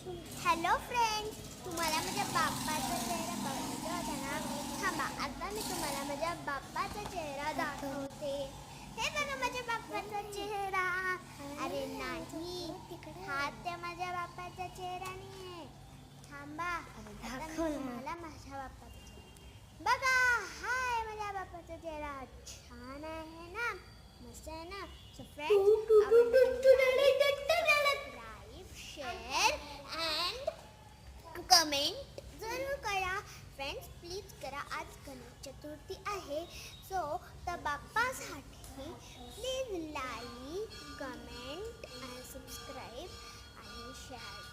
Hello friends, तुम्हाला माझ्या बाप्पाचा चेहरा बघायचा होता ना? थांबा, आता मी तुम्हाला माझ्या बाप्पाचा चेहरा दाखवते. हे बघा माझ्या बाप्पाचा चेहरा. अरे नाही, हा त्या माझ्या बाप्पाचा चेहरा नाही आहे. थांबा, आता मी तुम्हाला माझ्या बाप्पाचा चेहरा बघा. हाय, माझ्या बाप्पाचा चेहरा छान आहे ना, मस्त आहे ना. So friends, like, share and comment जरूर करा. फ्रेंड्स प्लीज करा. आज गणेश चतुर्थी आहे, सो त्या बाप्पासाठी please like, comment and subscribe आणि शेअर